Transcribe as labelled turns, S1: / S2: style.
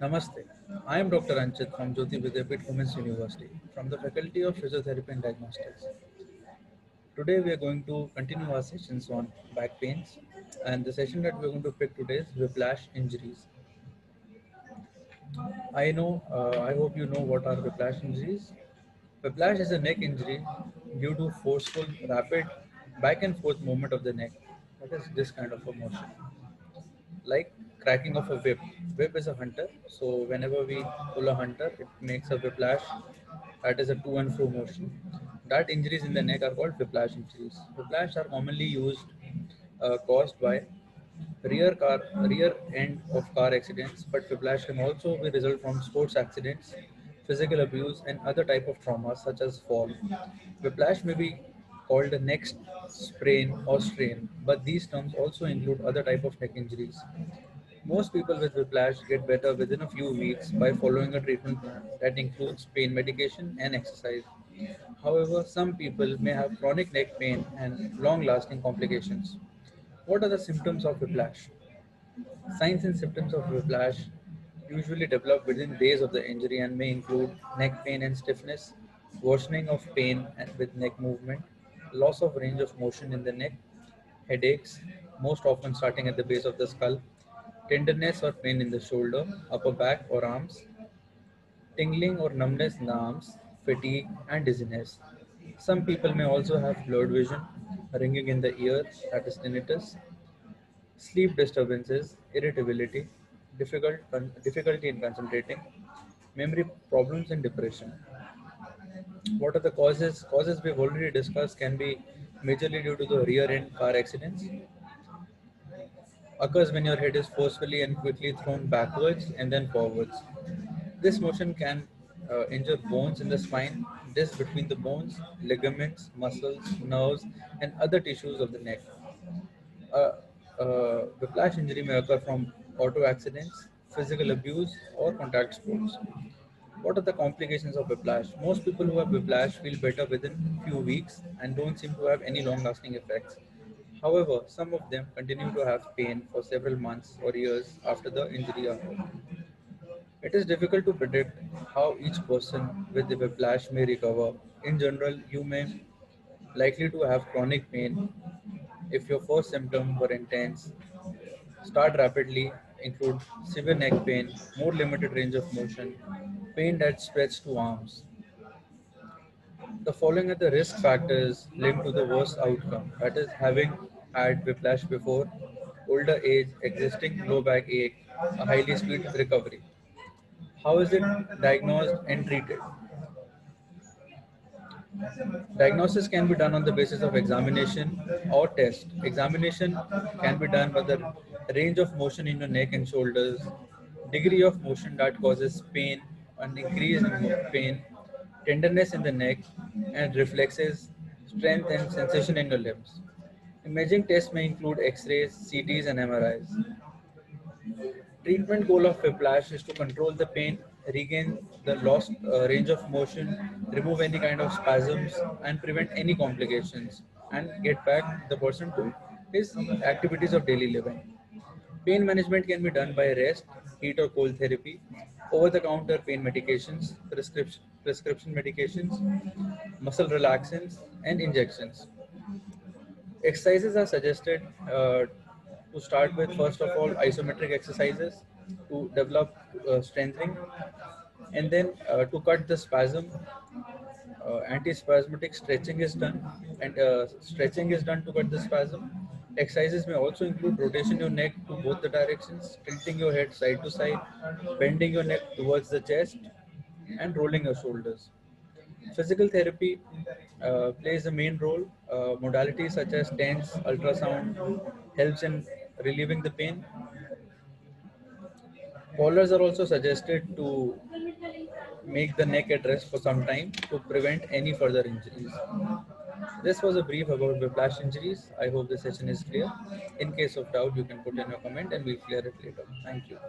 S1: Namaste. I am Dr. Anchit from Jyoti Vidyapit Women's University from the Faculty of Physiotherapy and Diagnostics. Today we are going to continue our sessions on back pains, and the session that we are going to pick today is whiplash injuries. I hope you know what are whiplash injuries. Whiplash is a neck injury due to forceful, rapid back and forth movement of the neck. That is this kind of a motion, like cracking of a whip. Whip is a hunter, so whenever we pull a hunter, it makes a whiplash. That is a to and fro motion. That injuries in the neck are called whiplash injuries. Whiplash are commonly caused by rear end of car accidents, but whiplash can also be result from sports accidents, physical abuse, and other type of traumas such as fall. Whiplash may be called a neck sprain or strain, but these terms also include other type of neck injuries. Most people with whiplash get better within a few weeks by following a treatment plan that includes pain medication and exercise. However, some people may have chronic neck pain and long lasting complications. What are the symptoms of whiplash? Signs and symptoms of whiplash usually develop within days of the injury and may include neck pain and stiffness, worsening of pain and with neck movement, loss of range of motion in the neck, headaches, most often starting at the base of the skull, tenderness or pain in the shoulder, upper back or arms, tingling or numbness in the arms, fatigue, and dizziness. Some people may also have blurred vision, ringing in the ears, that is tinnitus, sleep disturbances, irritability, difficulty in concentrating, memory problems, and depression. What are the causes? Causes we've already discussed can be majorly due to the rear end car accidents, occurs when your head is forcefully and quickly thrown backwards and then forwards. This motion can injure bones in the spine, discs between the bones, ligaments, muscles, nerves, and other tissues of the neck. Uh, Whiplash injury may occur from auto accidents, physical abuse, or contact sports. What are the complications of whiplash? Most people who have whiplash feel better within few weeks and don't seem to have any long-lasting effects. However, some of them continue to have pain for several months or years after the injury occurred. It is difficult to predict how each person with the whiplash may recover. In general, you may likely to have chronic pain if your first symptoms were intense. Start rapidly, include severe neck pain, more limited range of motion, pain that spreads to arms. The following are the risk factors linked to the worst outcome, that is, having had whiplash before, older age, existing low back ache, a highly speed recovery. How is it diagnosed and treated? Diagnosis can be done on the basis of examination or test. Examination can be done by the range of motion in your neck and shoulders, degree of motion that causes pain, an increase in pain, tenderness in the neck, and reflexes, strength, and sensation in your limbs. Imaging tests may include X-rays, CTs, and MRIs. Treatment goal of whiplash is to control the pain, regain the lost range of motion, remove any kind of spasms, and prevent any complications, and get back the person to his activities of daily living. Pain management can be done by rest, heat or cold therapy, over-the-counter pain medications, prescription medications, muscle relaxants, and injections. Exercises are suggested to start with, first of all, isometric exercises to develop strengthening, and then to cut the spasm, antispasmodic stretching is done, and stretching is done to cut the spasm. Exercises may also include rotation your neck to both the directions, tilting your head side to side, bending your neck towards the chest, and rolling your shoulders. Physical therapy plays a main role. Modalities such as TENS, ultrasound helps in relieving the pain. Collars are also suggested to make the neck at rest for some time to prevent any further injuries. This was a brief about whiplash injuries. I hope the session is clear. In case of doubt, you can put in a comment and we'll clear it later. Thank you.